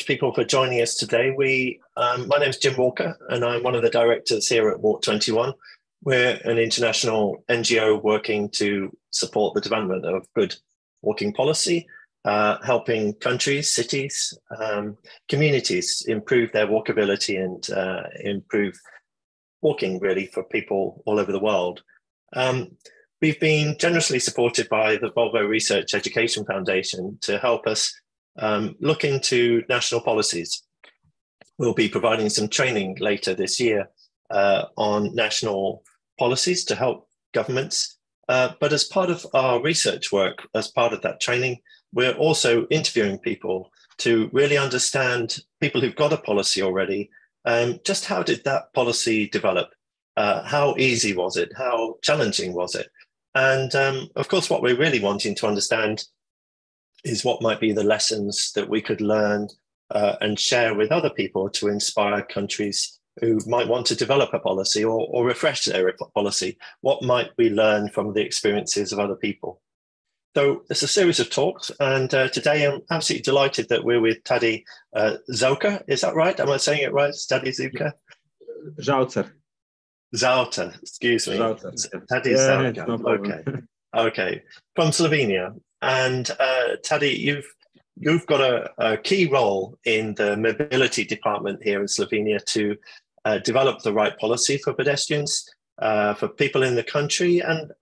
much, people, for joining us today. My name is Jim Walker, and I'm one of the directors here at Walk 21. We're an international NGO working to support the development of good walking policy, helping countries, cities, communities improve their walkability and improve walking, really, for people all over the world. We've been generously supported by the Volvo Research Education Foundation to help us look into national policies. We'll be providing some training later this year on national policies to help governments. But as part of our research work, as part of that training, we're also interviewing people to really understand, people who've got a policy already, just how did that policy develop? How easy was it? How challenging was it? And of course, what we're really wanting to understand is what might be the lessons that we could learn and share with other people to inspire countries who might want to develop a policy or refresh their policy. What might we learn from the experiences of other people? So it's a series of talks, and today I'm absolutely delighted that we're with Tadej Zaucer. Is that right? Am I saying it right? Tadej Zaucer? Zaucer. Zaucer, excuse me. Tadej Zaucer. No problem. Okay. From Slovenia. And Tadej, you've got a key role in the mobility department here in Slovenia to develop the right policy for pedestrians, for people in the country. And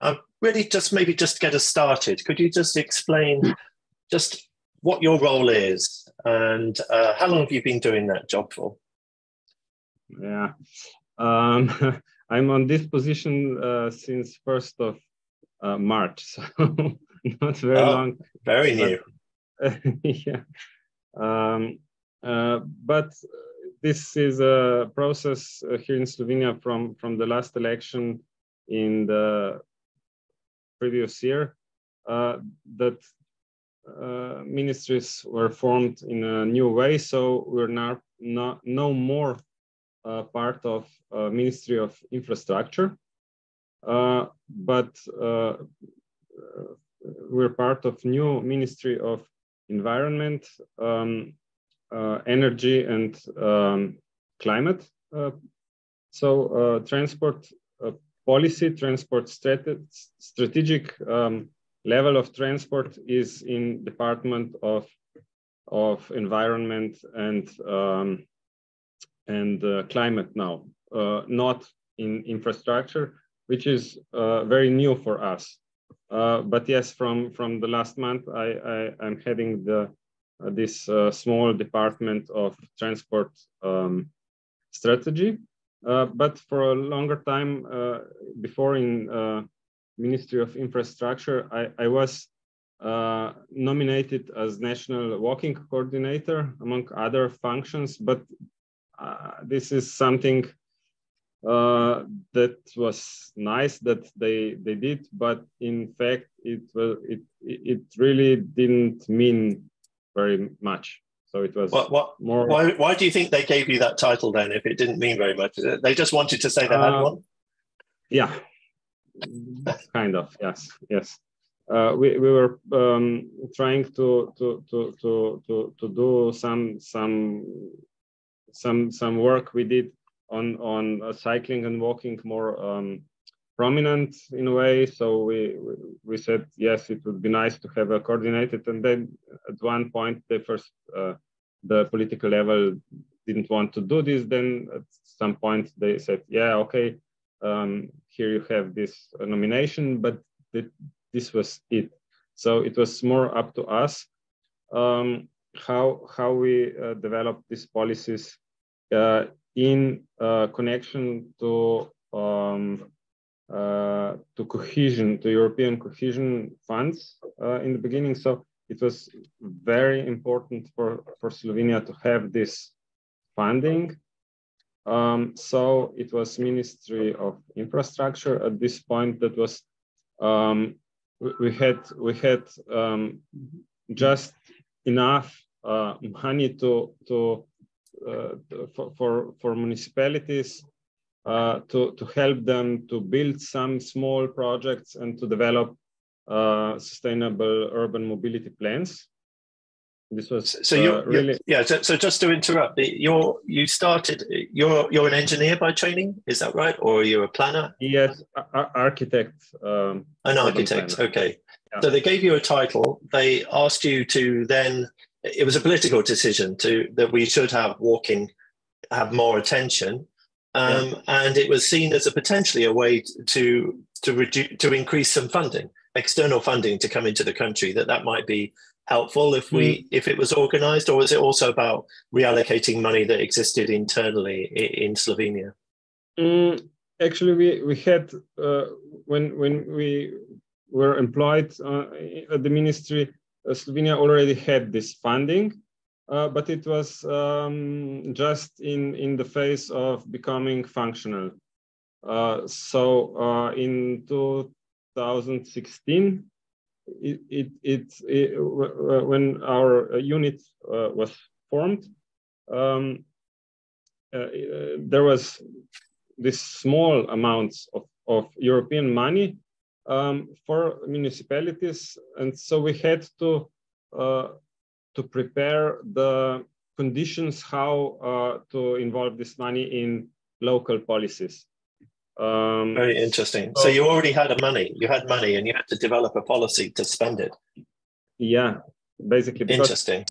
really just get us started. Could you just explain just what your role is and how long have you been doing that job for? Yeah, I'm on this position since 1st of March, so not very long. Very new. Yeah. But this is a process here in Slovenia from the last election in the previous year that ministries were formed in a new way. So we're no more part of Ministry of Infrastructure, but we're part of new Ministry of Environment, Energy and Climate. So transport policy, transport strategic level of transport is in Department of Environment and Climate now, not in infrastructure, which is very new for us. But yes, from the last month, I'm heading this small department of transport strategy. But for a longer time before in Ministry of Infrastructure, I was nominated as National Walking Coordinator among other functions. But this is something that was nice that they did, but in fact it really didn't mean very much. So it was more. Why do you think they gave you that title then, if it didn't mean very much? They just wanted to say they had one. Yeah, kind of. Yes. We were trying to do some work we did on cycling and walking more prominent in a way. So we said, yes, it would be nice to have a coordinated. And then at one point, the political level didn't want to do this. Then at some point they said, yeah, okay, here you have this nomination, but this was it. So it was more up to us how we develop these policies in connection to cohesion, to European cohesion funds in the beginning. So it was very important for Slovenia to have this funding. So it was Ministry of Infrastructure at this point that was we had just enough money for municipalities to help them to build some small projects and to develop sustainable urban mobility plans. This was So really yeah. So just to interrupt, you're an engineer by training, is that right, or you're a planner? yes, architect, An urban architect. planner. Okay. Yeah. So they gave you a title. They asked you to then. It was a political decision that we should have more attention, and it was seen as potentially a way to increase some funding, external funding to come into the country. That might be helpful if it was organized, or was it also about reallocating money that existed internally in Slovenia? Actually, we had when we were employed at the ministry, Slovenia already had this funding, but it was just in the phase of becoming functional. So in 2016, when our unit was formed, there was this small amounts of European money for municipalities, and so we had to prepare the conditions how to involve this money in local policies. Very interesting. So you already had money. You had money, and you had to develop a policy to spend it. Yeah, basically. Because, interesting.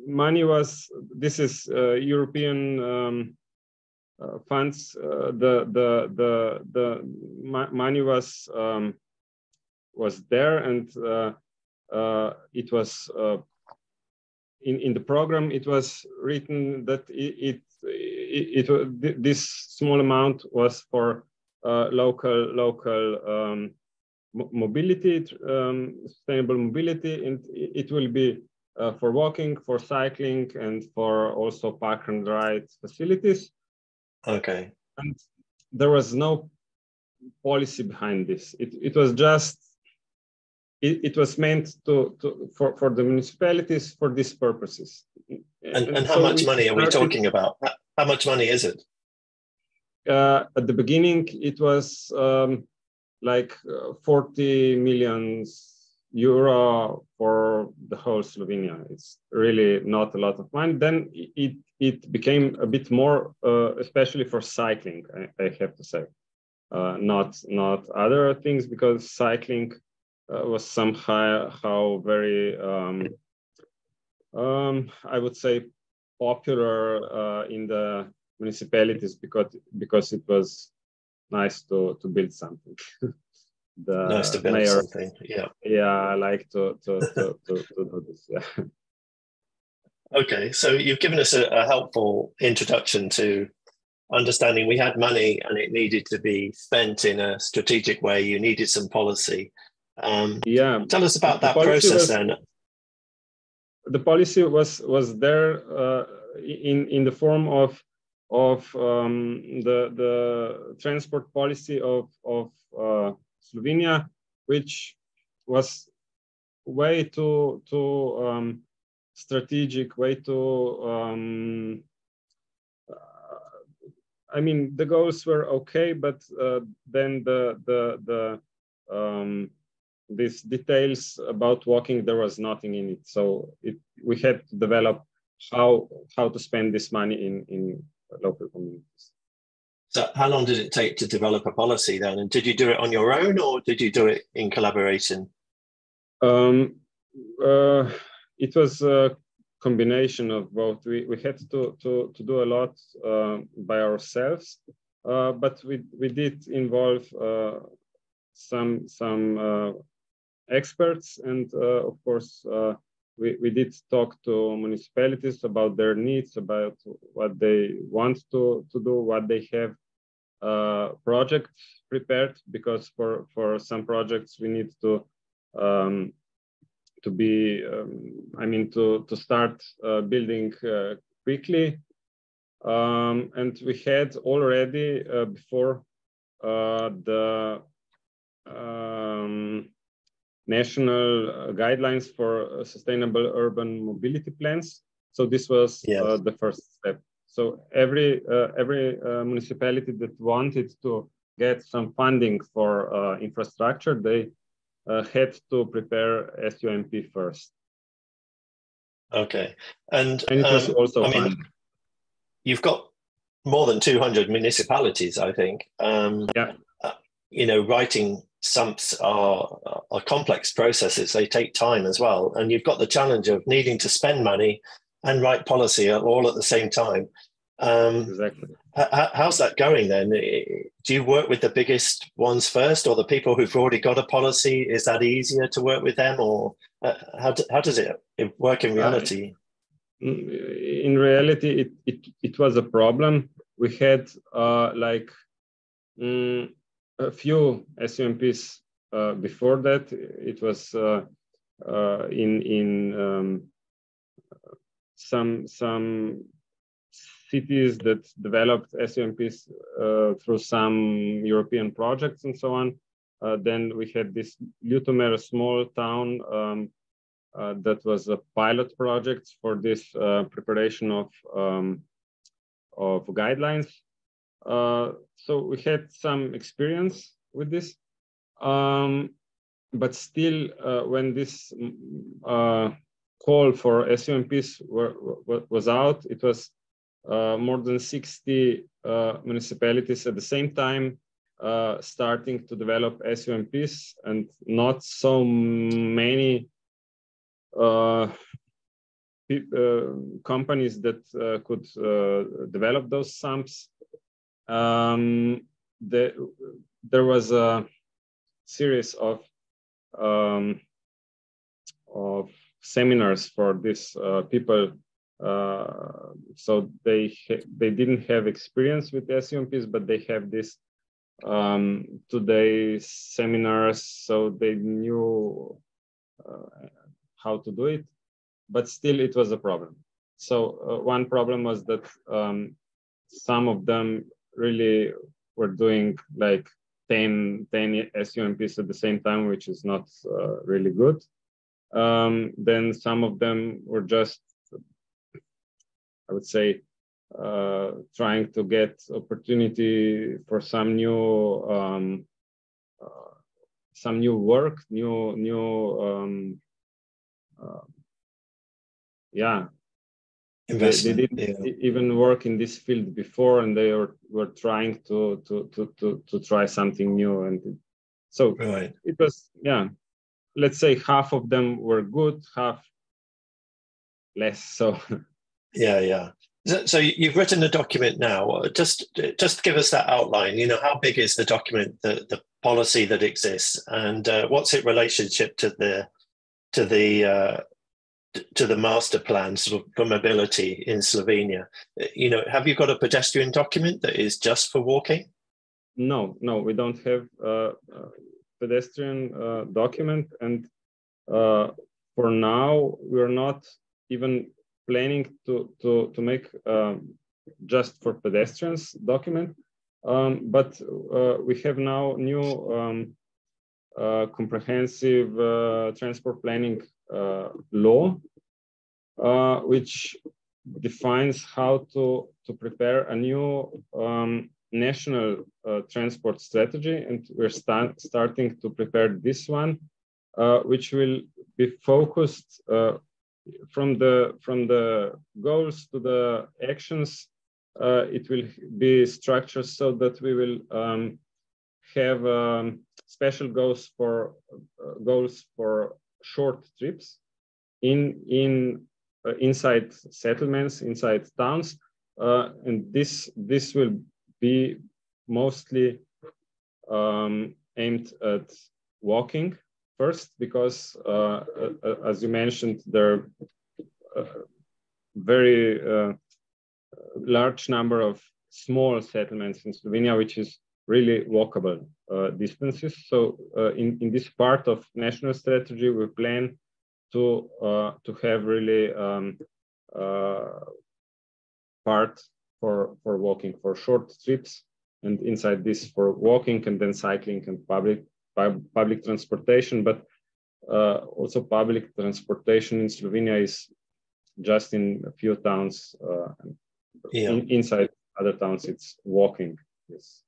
Money was. This is European funds. The money was there, and it was in the program. It was written that this small amount was for local mobility, sustainable mobility, and it will be for walking, for cycling, and for also park and ride facilities. Okay. And there was no policy behind this. It was just it was meant for the municipalities for these purposes. And how much money are we talking about? How much money is it? At the beginning, it was like 40 million euro for the whole Slovenia. It's really not a lot of money. Then it became a bit more, especially for cycling, I have to say. Not other things, because cycling was somehow very, I would say, popular in the municipalities because it was nice to build something. Nice to build mayor, something. Yeah. Yeah, I like to do this. Yeah. Okay, so you've given us a helpful introduction to understanding we had money and it needed to be spent in a strategic way. You needed some policy. Yeah. Tell us about that process then. The policy was there in the form of the transport policy of Slovenia, which was way too strategic, way too. I mean, the goals were okay, but then these details about walking, there was nothing in it. So we had to develop how to spend this money in local communities. So how long did it take to develop a policy then? And did you do it on your own, or did you do it in collaboration? It was a combination of both. We had to do a lot by ourselves, but we did involve some experts, and of course we did talk to municipalities about their needs, about what they want to do, what they have projects prepared, because for some projects we need to start building quickly, and we had already before the national guidelines for sustainable urban mobility plans. So this was the first step. So every municipality that wanted to get some funding for infrastructure, they had to prepare SUMP first. Okay. And it was also I mean, fun. you've got more than 200 municipalities, I think. Yeah. You know, writing sumps are complex processes. They take time as well. And you've got the challenge of needing to spend money and write policy all at the same time. Exactly. How's that going then? Do you work with the biggest ones first, or the people who've already got a policy? Is that easier to work with them, or how does it work in reality? In reality, it was a problem. We had like a few SUMPs before that. It was in some cities that developed SUMPs through some European projects and so on. Then we had this Ljutomer, a small town that was a pilot project for this preparation of guidelines. So we had some experience with this, but still, when this call for SUMPs was out, it was more than 60 municipalities at the same time starting to develop SUMPs, and not so many companies that could develop those sumps. There was a series of seminars for these people. So they didn't have experience with SUMPs, but they have this today's seminars, so they knew how to do it, but still it was a problem. So one problem was that some of them really were doing like 10 SUMPs at the same time, which is not really good. Then some of them were just, I would say, trying to get opportunity for some new work, yeah. They didn't even work in this field before, and they were trying to try something new, and so right. It was, yeah. Let's say half of them were good, half less so. Yeah. So you've written a document now. Just give us that outline. You know, how big is the document, the policy that exists, and what's its relationship to the master plan sort of for mobility in Slovenia? You know, have you got a pedestrian document that is just for walking? No, we don't have a pedestrian document, and for now we're not even planning to make just for pedestrians document, but we have now new comprehensive transport planning law, which defines how to prepare a new national transport strategy, and we're starting to prepare this one, which will be focused from the goals to the actions. It will be structured so that we will have special goals for short trips inside settlements, inside towns, and this will be mostly aimed at walking first, because as you mentioned, there are very large number of small settlements in Slovenia, which is really walkable distances. So in this part of national strategy, we plan to have really part for walking, for short trips, and inside this for walking, and then cycling and public transportation. But also public transportation in Slovenia is just in a few towns. Inside other towns, it's walking. Yes.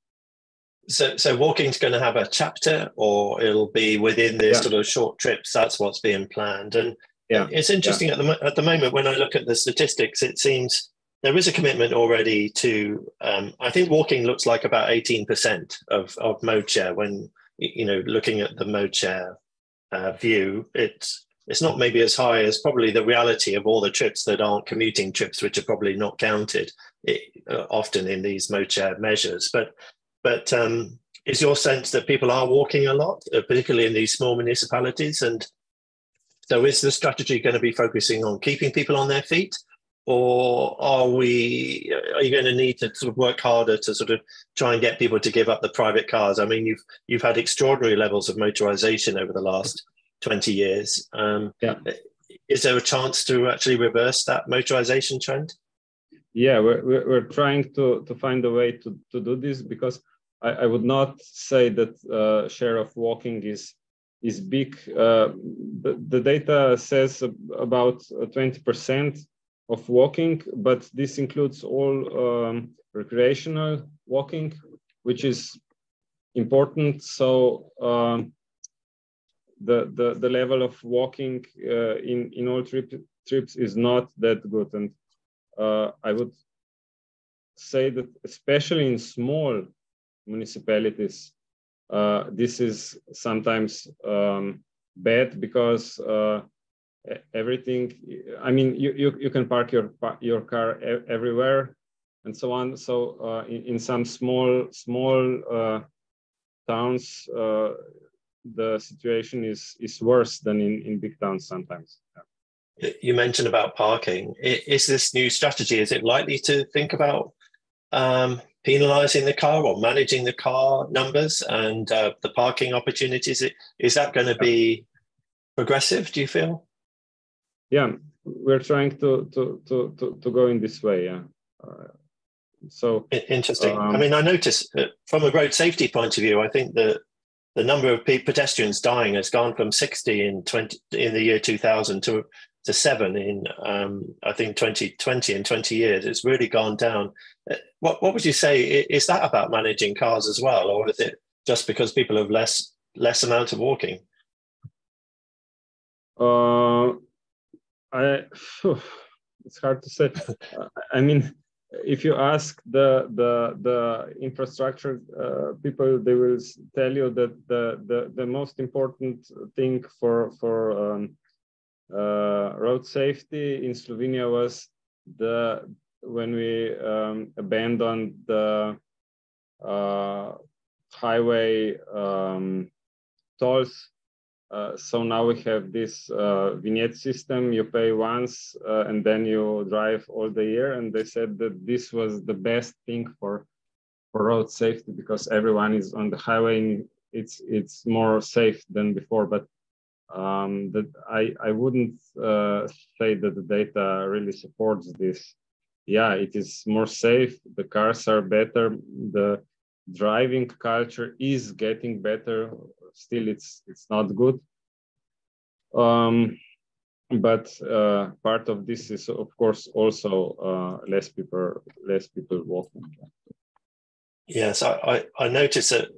So walking's going to have a chapter, or it'll be within this sort of short trips. That's what's being planned. And Yeah, it's interesting at the moment when I look at the statistics, it seems there is a commitment already to. I think walking looks like about 18% of mode share. When looking at the mode share view, it's not maybe as high as probably the reality of all the trips that aren't commuting trips, which are probably not counted often in these mode share measures. But is your sense that people are walking a lot, particularly in these small municipalities? And so is the strategy going to be focusing on keeping people on their feet? Or are you going to need to sort of work harder to sort of try and get people to give up the private cars? I mean, you've had extraordinary levels of motorization over the last 20 years. Is there a chance to actually reverse that motorization trend? Yeah, we're trying to find a way to do this, because I would not say that share of walking is big. The data says about 20% of walking, but this includes all recreational walking, which is important. So the level of walking in all trips is not that good, and I would say that especially in small municipalities, this is sometimes bad, because everything, I mean, you can park your car everywhere and so on. So in some small towns, the situation is worse than in big towns sometimes. Yeah. You mentioned about parking. Is this new strategy, is it likely to think about penalizing the car or managing the car numbers and the parking opportunities? Is that going to be progressive, do you feel? Yeah, we're trying to go in this way. Yeah. So interesting. I mean, I noticed from a road safety point of view, I think the number of pedestrians dying has gone from 60 in the year 2000 to 7 in I think 2020. In 20 years, it's really gone down. What would you say, is that about managing cars as well, or is it just because people have less amount of walking? It's hard to say. I mean, if you ask the infrastructure people, they will tell you that the most important thing for road safety in Slovenia was when we abandoned the highway tolls. So now we have this vignette system. You pay once and then you drive all the year. And they said that this was the best thing for road safety, because everyone is on the highway and it's more safe than before. But that I wouldn't say that the data really supports this. Yeah, it is more safe. The cars are better. The driving culture is getting better. Still, it's not good. But part of this is, of course, also less people walking. Yes, I noticed that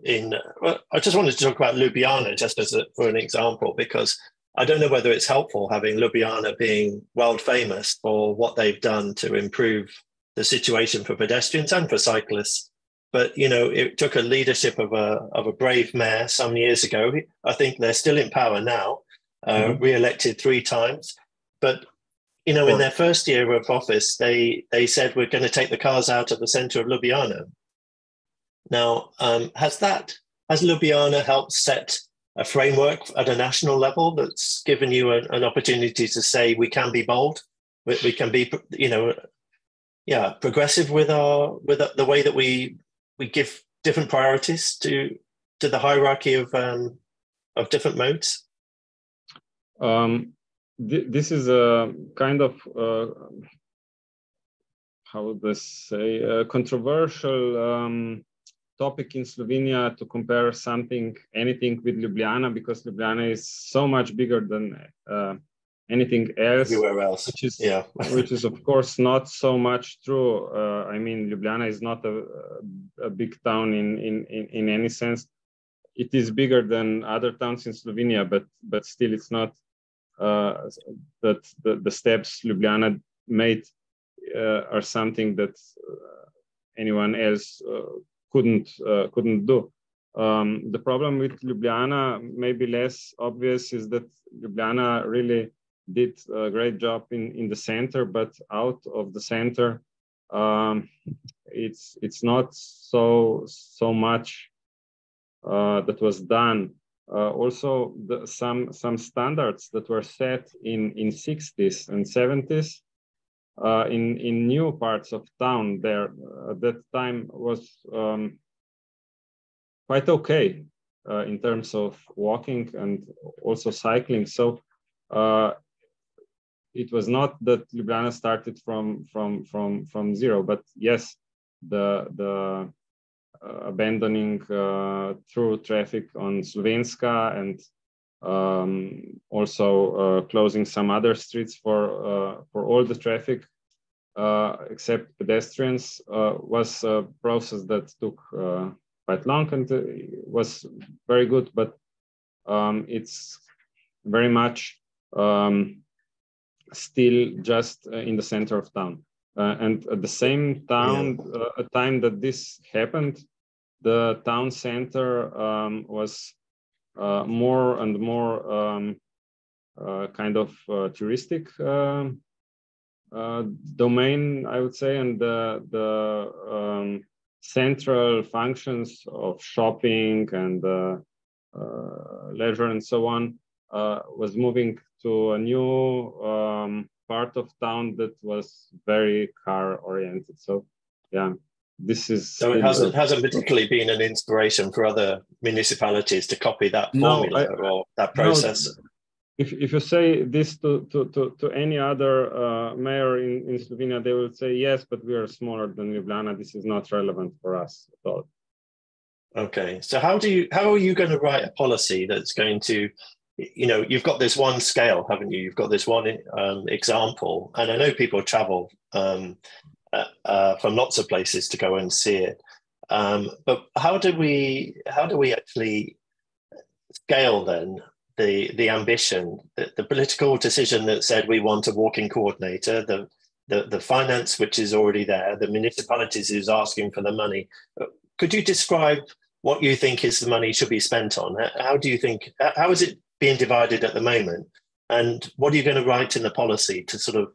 I just wanted to talk about Ljubljana just for an example, because I don't know whether it's helpful having Ljubljana being world famous for what they've done to improve the situation for pedestrians and for cyclists. But it took a leadership of a brave mayor some years ago. I think they're still in power now, re-elected 3 times. But in their first year of office, they said we're going to take the cars out of the center of Ljubljana. Now, has Ljubljana helped set a framework at a national level that's given you an opportunity to say we can be bold, we can be progressive with the way that we give different priorities to the hierarchy of different modes? This is a kind of how would I say, controversial topic in Slovenia to compare anything with Ljubljana, because Ljubljana is so much bigger than anything else. Everywhere else, which is of course not so much true. I mean, Ljubljana is not a big town in any sense. It is bigger than other towns in Slovenia, but still it's not that the steps Ljubljana made are something that anyone else couldn't do. The problem with Ljubljana, maybe less obvious, is that Ljubljana really did a great job in the center, but out of the center, it's not so much that was done. Also, some standards that were set in 60s and 70s in new parts of town there at that time was quite okay in terms of walking and also cycling. So it was not that Ljubljana started from zero, but yes, the abandoning through traffic on Slovenska and also closing some other streets for all the traffic except pedestrians was a process that took quite long and was very good, but it's very much still just in the center of town. And at the same time that this happened, the town center was more and more kind of touristic domain, I would say, and the central functions of shopping and leisure and so on was moving to a new part of town that was very car oriented. So yeah, this is so it hasn't particularly been an inspiration for other municipalities to copy that formula or that process. No, if you say this to any other mayor in Slovenia, they will say yes, but we are smaller than Ljubljana. This is not relevant for us at all. Okay, so how are you going to write a policy that's going to, you know, you've got this one scale, haven't you? You've got this one example, and I know people travel from lots of places to go and see it. But how do we actually scale then the ambition, the political decision that said we want a walking coordinator, the finance which is already there, the municipalities who's asking for the money? Could you describe what you think is the money should be spent on? How do you think, how is it being divided at the moment? And what are you going to write in the policy to sort of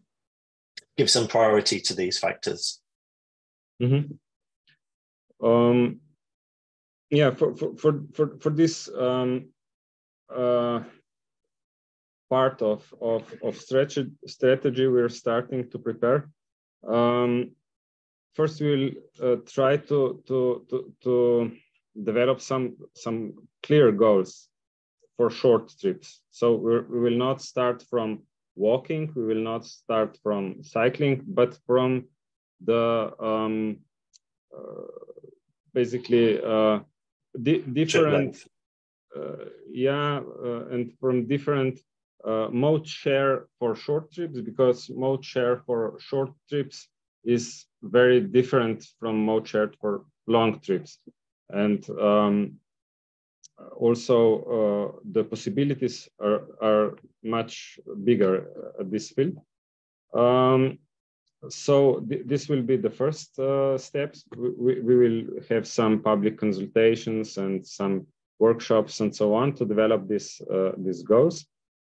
give some priority to these factors? Mm-hmm. Yeah, for this part of strategy we're starting to prepare. First, we'll try to develop some clear goals for short trips. So we will not start from walking, we will not start from cycling, but from the basically different and from different mode share for short trips, because mode share for short trips is very different from mode share for long trips. And also the possibilities are much bigger at this field. So this will be the first steps. We will have some public consultations and some workshops and so on to develop these goals.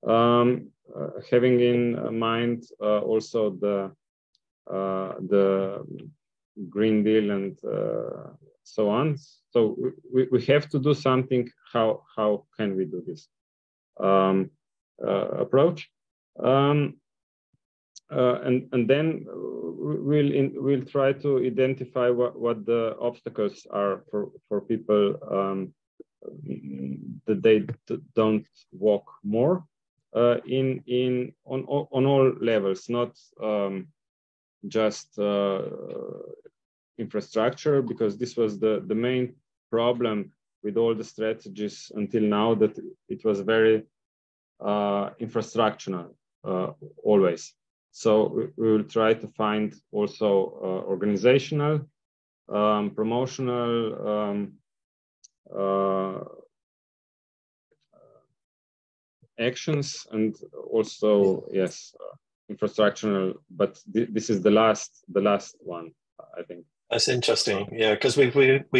Having in mind also the Green Deal and so on. So we have to do something. How can we do this approach? And then we'll try to identify what the obstacles are for people that they don't walk more on all levels, not just infrastructure, because this was the main problem with all the strategies until now, that it was very infrastructural always. So we will try to find also organizational, promotional, actions and also yes, infrastructural. But this is the last one, I think. That's interesting, yeah, because we've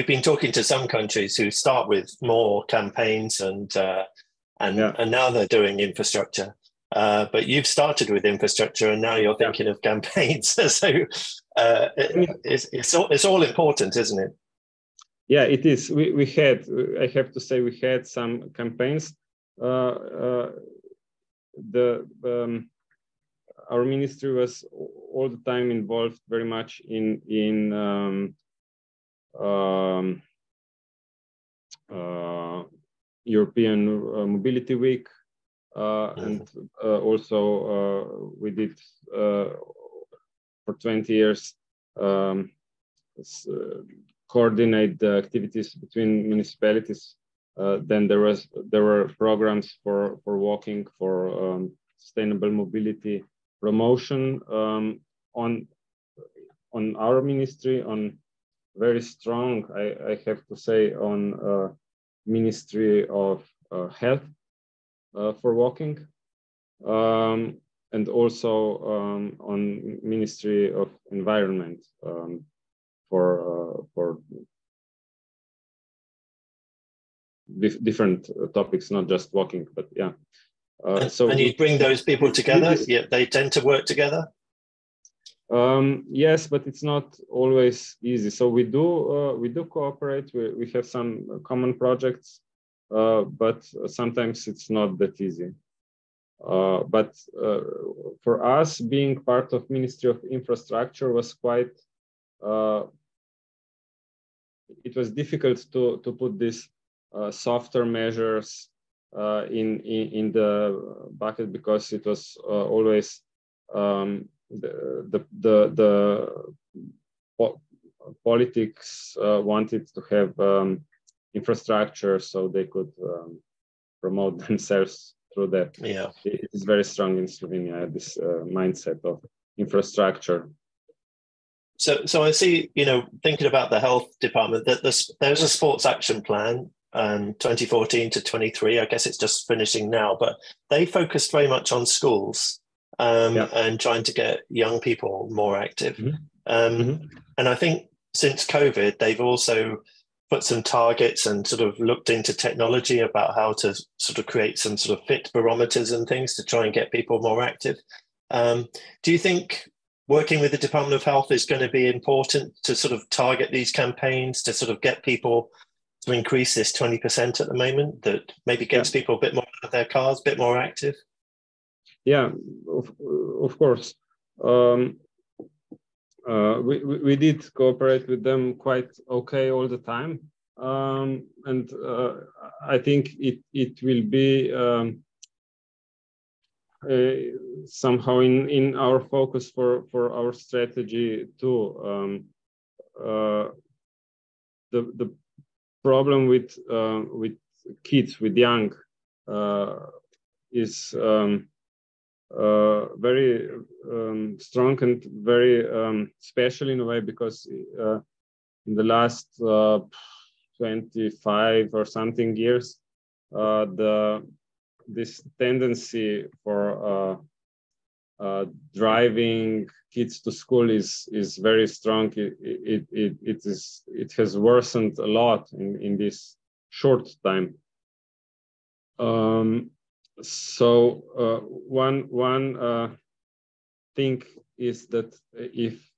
been talking to some countries who start with more campaigns and now they're doing infrastructure. But you've started with infrastructure and now you're thinking of campaigns. So it's all important, isn't it? Yeah, it is. We had, I have to say, we had some campaigns. Our ministry was all the time involved very much in European Mobility Week, and also we did for 20 years coordinate the activities between municipalities. Then there were programs for walking, for sustainable mobility promotion on our ministry, on very strong, I have to say, on Ministry of Health for walking, and also on Ministry of Environment for different topics, not just walking, but yeah. And you bring those people together? Yeah, they tend to work together? Yes, but it's not always easy. So we do cooperate. We have some common projects, but sometimes it's not that easy. But for us, being part of Ministry of Infrastructure was quite. It was difficult to put these softer measures in the bucket, because it was always the politics wanted to have infrastructure so they could promote themselves through that. Yeah, it is very strong in Slovenia, this mindset of infrastructure. So I see, thinking about the health department, that there's a sports action plan, 2014 to 23. I guess it's just finishing now, but they focused very much on schools and trying to get young people more active. And I think since COVID, they've also put some targets and sort of looked into technology about how to sort of create some sort of fit barometers and things to try and get people more active. Do you think working with the Department of Health is going to be important to sort of target these campaigns to sort of get people to increase this 20% at the moment, that maybe gets people a bit more out of their cars, a bit more active? Yeah, of course. We did cooperate with them quite okay all the time. And I think it will be somehow in our focus for our strategy too. The problem with kids, with young, is very strong and very special in a way, because in the last 25 or something years, this tendency for driving kids to school is very strong. It has worsened a lot in this short time. So one thing is that if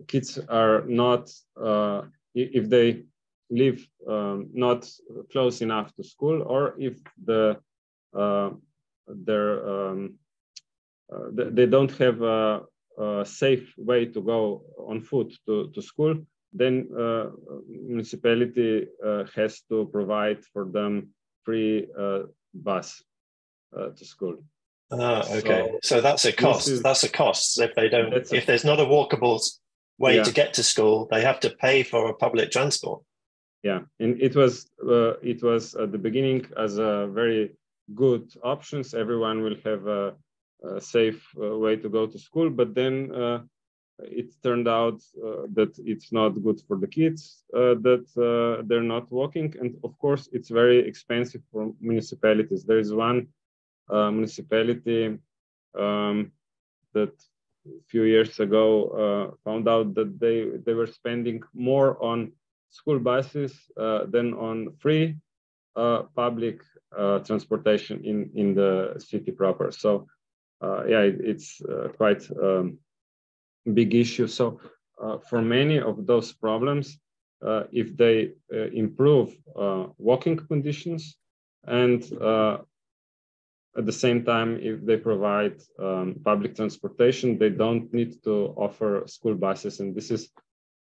kids are not, if they live not close enough to school, or if they don't have a safe way to go on foot to school, then municipality has to provide for them free bus to school. Okay. So that's a cost. That's a cost. If they don't, if there's not a walkable way to get to school, they have to pay for a public transport. Yeah, and it was at the beginning as a very good options. Everyone will have a safe way to go to school, but then it turned out that it's not good for the kids, that they're not walking. And of course, it's very expensive for municipalities. There is one municipality that a few years ago found out that they were spending more on school buses than on free public transportation in the city proper. So yeah, it's quite big issue. So for many of those problems, if they improve walking conditions, and at the same time, if they provide public transportation, they don't need to offer school buses, and this is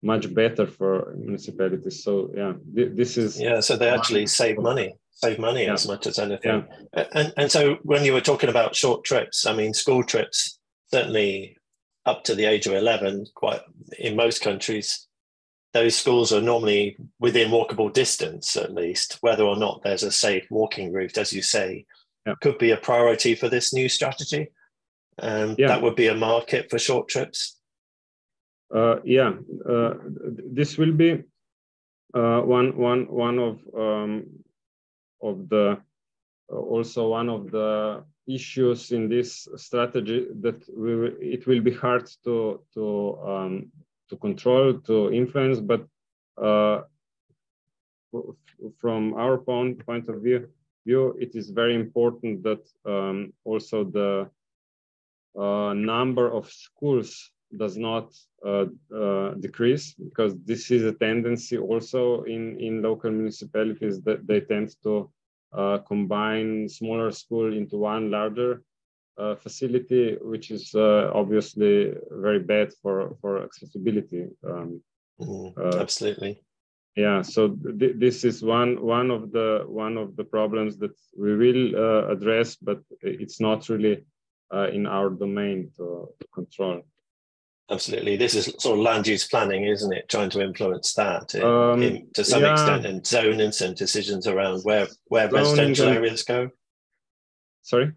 much better for municipalities. So yeah, this is so they actually save money yeah. as much as anything. Yeah. And so when you were talking about short trips, I mean, school trips, certainly up to the age of 11, quite in most countries, those schools are normally within walkable distance, at least, whether or not there's a safe walking route, as you say, could be a priority for this new strategy. That would be a market for short trips. This will be one of the also one of the issues in this strategy, that it will be hard to control, to influence, but from our point of view, it is very important that also the number of schools does not decrease, because this is a tendency also in local municipalities, that they tend to combine smaller school into one larger facility, which is obviously very bad for accessibility. Absolutely. Yeah, so this is one of the problems that we will address, but it's not really in our domain to control. Absolutely. This is sort of land use planning, isn't it? Trying to influence that to some extent, and zoning some decisions around where residential areas go. Sorry?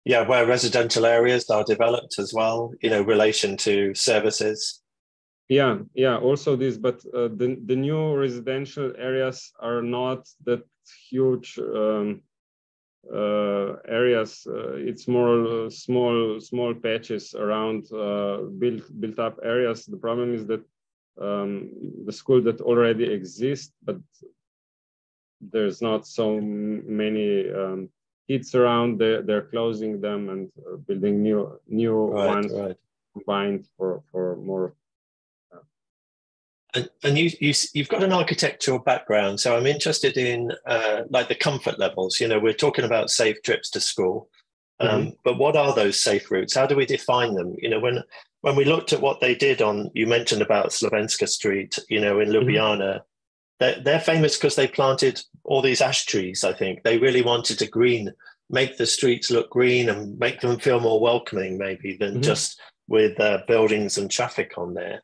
Yeah, where residential areas are developed as well, relation to services. Yeah, also this, but the new residential areas are not that huge areas. It's more small patches around built up areas. The problem is that the school that already exists, but there's not so many kids around. They're closing them and building new ones combined for more. And you've got an architectural background, so I'm interested in like the comfort levels. We're talking about safe trips to school, but what are those safe routes? How do we define them? When we looked at what they did you mentioned about Slovenska Street, in Ljubljana, they're famous because they planted all these ash trees. I think they really wanted to make the streets look green and make them feel more welcoming, maybe than just with buildings and traffic on there.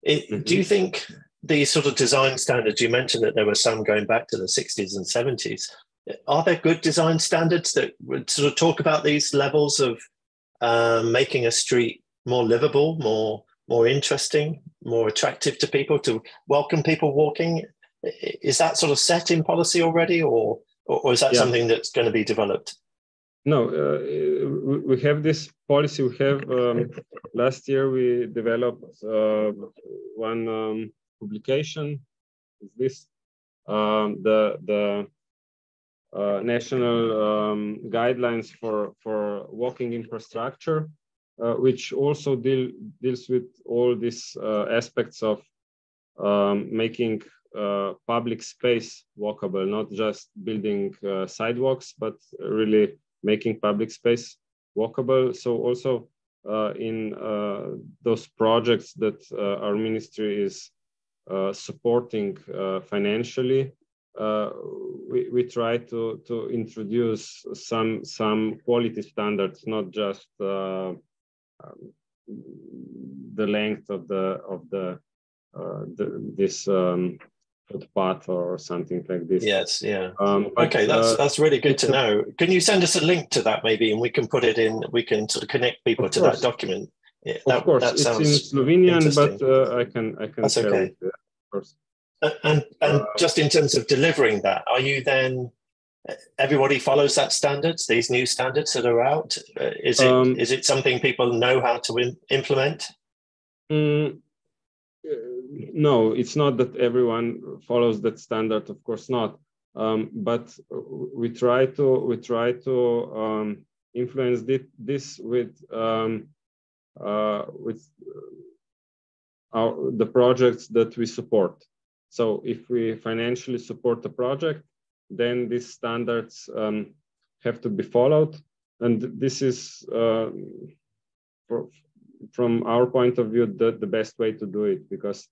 Do you think these sort of design standards, you mentioned that there were some going back to the 60s and 70s, are there good design standards that would sort of talk about these levels of making a street more livable, more interesting, more attractive to people, to welcome people walking? Is that sort of set in policy already, or is that something that's going to be developed? No, we have this policy. We have last year we developed one publication. Is this the national guidelines for walking infrastructure, which also deals with all these aspects of making public space walkable, not just building sidewalks, but really making public space walkable. So also in those projects that our ministry is supporting financially, we try to introduce some quality standards, not just the length of this footpath or something like this. Yes, yeah. Okay, that's really good to know. Can you send us a link to that maybe, and we can put it in? We can sort of connect people to that document Yeah, Of course, that it's in sounds Slovenian, but interesting. I can That's share okay. with you, of course. And just in terms of delivering that, are you then everybody follows that standards? These new standards that are out, is it something people know how to implement? No, it's not that everyone follows that standard. Of course not. But we try to influence this with the projects that we support. So if we financially support a project, then these standards have to be followed. And this is, from our point of view, the best way to do it, because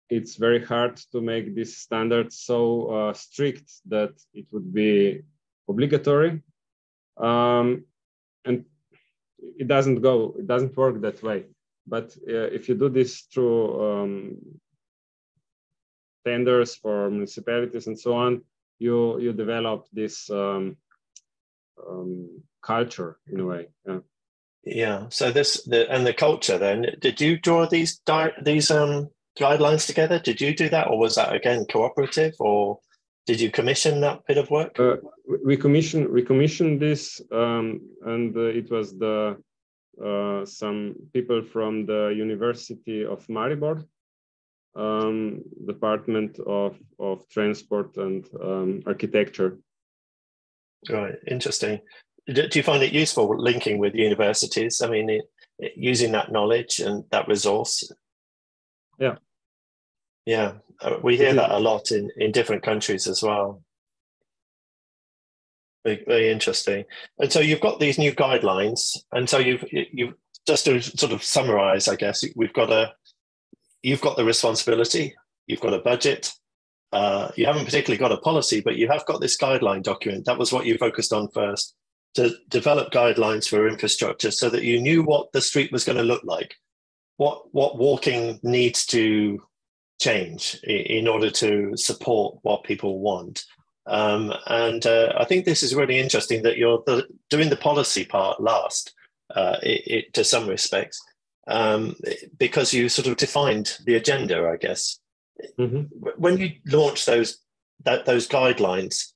it's very hard to make these standards so strict that it would be obligatory. And it doesn't work that way. But if you do this through tenders for municipalities and so on, you develop this culture in a way. Yeah. Yeah. So the culture. Then, did you draw these guidelines together? Did you do that, or was that again cooperative, or did you commission that bit of work? We commissioned this, and it was some people from the University of Maribor, Department of Transport and Architecture. Right, interesting. Do you find it useful linking with universities? I mean, using that knowledge and that resource? Yeah. Yeah, we hear that a lot in different countries as well. Very, very interesting. And so you've got these new guidelines, and so you've just to sort of summarize, I guess you've got the responsibility, you've got a budget. You haven't particularly got a policy, but you have got this guideline document. That was what you focused on first, to develop guidelines for infrastructure so that you knew what the street was going to look like, what walking needs to change in order to support what people want. And I think this is really interesting that you're doing the policy part last, to some respects, because you sort of defined the agenda, I guess. Mm-hmm. When you launch those guidelines,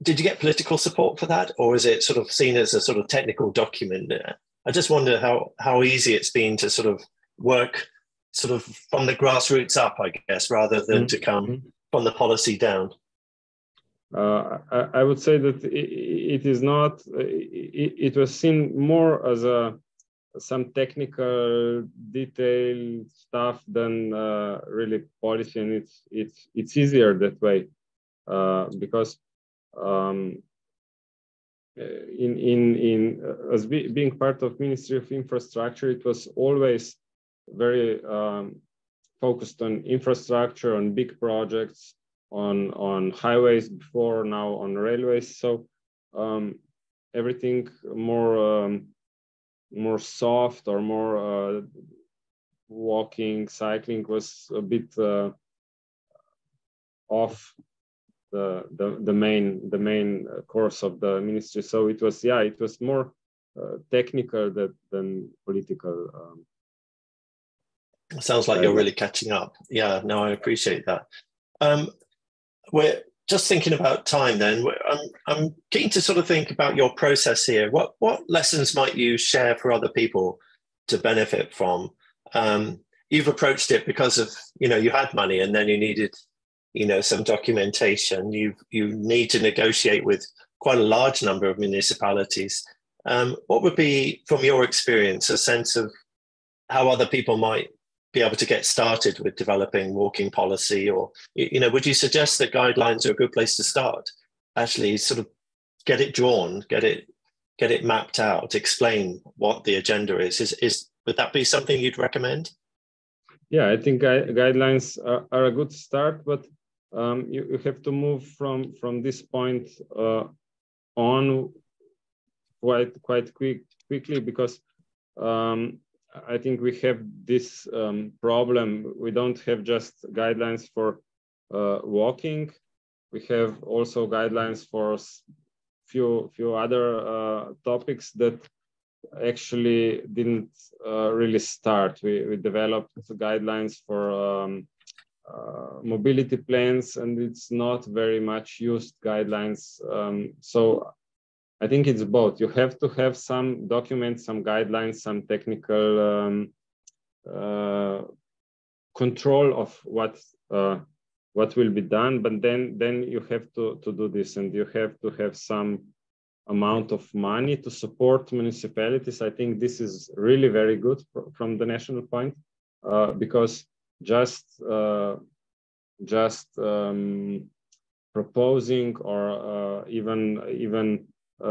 did you get political support for that, or is it sort of seen as a sort of technical document? I just wonder how easy it's been to sort of work sort of from the grassroots up, I guess, rather than to come from the policy down. I would say that it is not. It was seen more as some technical detail stuff than really policy, and it's easier that way, because as being part of Ministry of Infrastructure, it was always very focused on infrastructure, on big projects, on highways before, now on railways. So everything more soft or more walking, cycling was a bit off the main course of the ministry. So it was more technical than political. Sounds like you're really catching up. Yeah, no, I appreciate that. We're just thinking about time then. I'm keen to sort of think about your process here. What lessons might you share for other people to benefit from? You've approached it because of, you had money and then you needed, some documentation. You need to negotiate with quite a large number of municipalities. What would be, from your experience, a sense of how other people might be able to get started with developing walking policy? Or, would you suggest that guidelines are a good place to start? Actually sort of get it drawn, get it mapped out, explain what the agenda is. Would that be something you'd recommend? Yeah, I think guidelines are a good start, but you have to move from this point on quite quickly, because I think we have this problem. We don't have just guidelines for walking. We have also guidelines for few other topics that actually didn't really start. We developed guidelines for mobility plans, and it's not very much used guidelines. So I think it's both. You have to have some documents, some guidelines, some technical control of what will be done, but then you have to do this, and you have to have some amount of money to support municipalities. I think this is really very good from the national point, because just proposing or even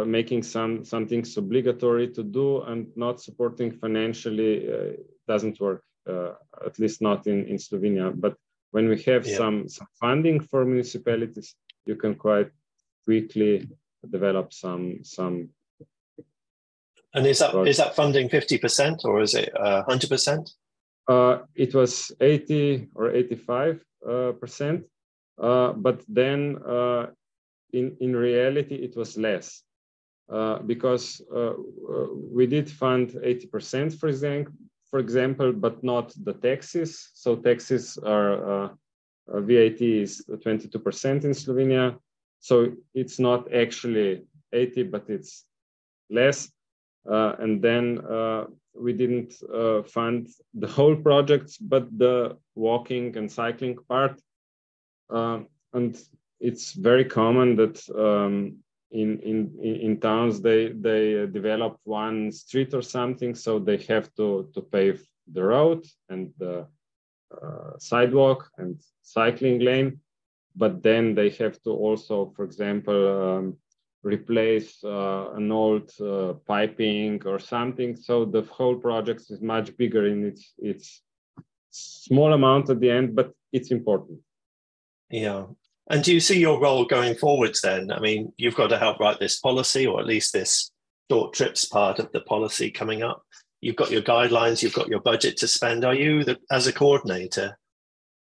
making some things obligatory to do and not supporting financially doesn't work, at least not in Slovenia. But when we have some funding for municipalities, you can quite quickly develop some. And is that funding 50% or is it 100%? It was 80 or 85%, but then in reality it was less, because we did fund 80%, for example, but not the taxes. So taxes are VAT is 22% in Slovenia. So it's not actually 80, but it's less. And then we didn't fund the whole projects, but the walking and cycling part. And it's very common that in towns they develop one street or something, so they have to pave the road and the sidewalk and cycling lane, but then they have to also, for example, replace an old piping or something. So the whole project is much bigger in its small amount at the end, but it's important. Yeah. And do you see your role going forwards then? I mean, you've got to help write this policy, or at least this short trips part of the policy coming up. You've got your guidelines, you've got your budget to spend. Are you, as a coordinator,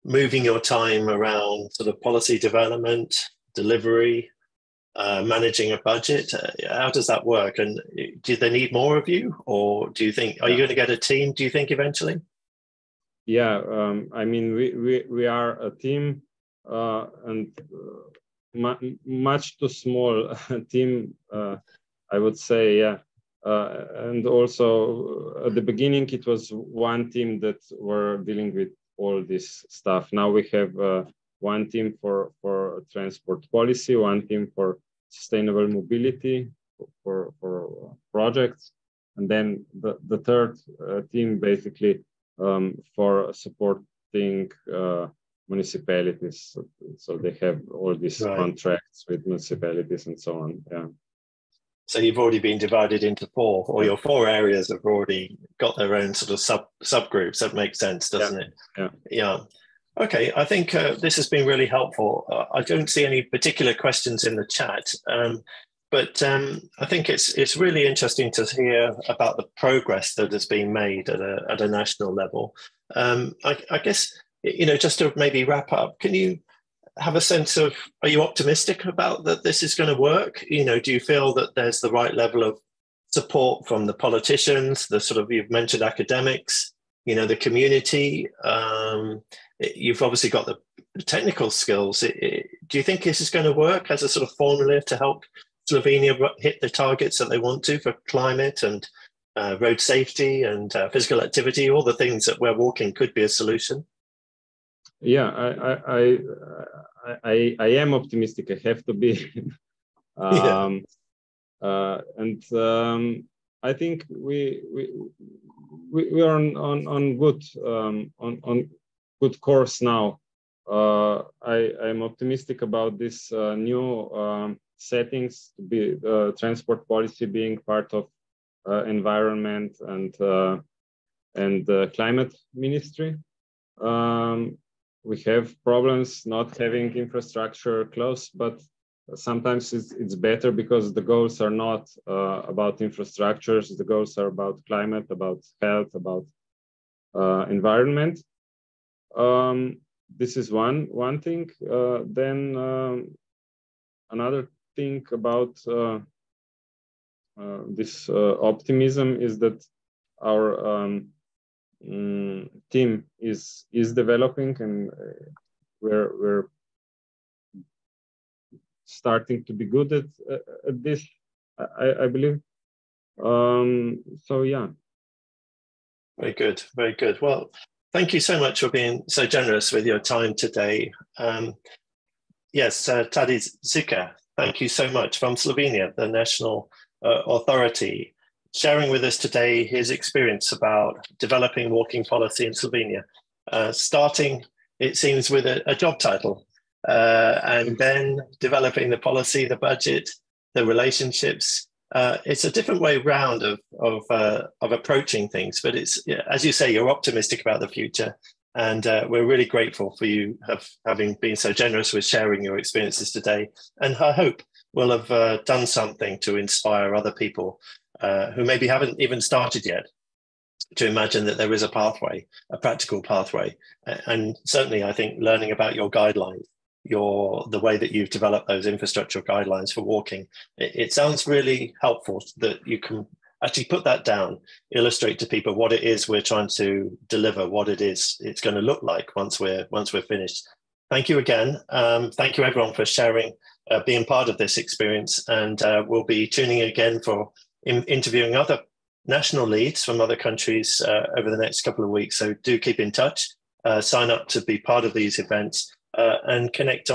moving your time around sort of policy development, delivery, managing a budget? How does that work? And do they need more of you? Or do you think, are you going to get a team, do you think, eventually? Yeah, I mean, we are a team. And much too small team, I would say, yeah. And also at the beginning, it was one team that were dealing with all this stuff. Now we have one team for transport policy, one team for sustainable mobility, for projects, and then the third team basically for supporting municipalities, so they have all these contracts with municipalities and so on. Yeah. So you've already been divided into four, or your four areas have already got their own sort of subgroups. That makes sense, doesn't it? Yeah. Yeah. Okay. I think this has been really helpful. I don't see any particular questions in the chat, but I think it's really interesting to hear about the progress that has been made at a national level. I guess, just to maybe wrap up, can you have a sense of, are you optimistic about that this is going to work? Do you feel that there's the right level of support from the politicians, the sort of, you've mentioned academics, the community? You've obviously got the technical skills. Do you think this is going to work as a sort of formula to help Slovenia hit the targets that they want to for climate and road safety and physical activity, all the things that where walking could be a solution? Yeah, I am optimistic. I have to be, and I think we are on good course now. I'm optimistic about this new settings to be transport policy being part of environment and climate ministry. We have problems not having infrastructure close, but sometimes it's better because the goals are not about infrastructures. The goals are about climate, about health, about environment. This is one thing. Then another thing about this optimism is that our team is developing, and we're starting to be good at this. I believe. So yeah. Very good, very good. Well, thank you so much for being so generous with your time today. Yes, Tadej Zaucer, thank you so much, from Slovenia, the national authority, sharing with us today his experience about developing walking policy in Slovenia, starting, it seems, with a job title, and then developing the policy, the budget, the relationships. It's a different way round of approaching things, but it's, as you say, you're optimistic about the future, and we're really grateful for you having been so generous with sharing your experiences today. And I hope we'll have done something to inspire other people who maybe haven't even started yet, to imagine that there is a pathway, a practical pathway. And certainly, I think learning about your guidelines, the way that you've developed those infrastructural guidelines for walking, it sounds really helpful that you can actually put that down, illustrate to people what it is we're trying to deliver, what it is it's going to look like once we're finished. Thank you again. Thank you everyone for sharing, being part of this experience, and we'll be tuning in again for interviewing other national leads from other countries over the next couple of weeks. So do keep in touch, sign up to be part of these events, and connect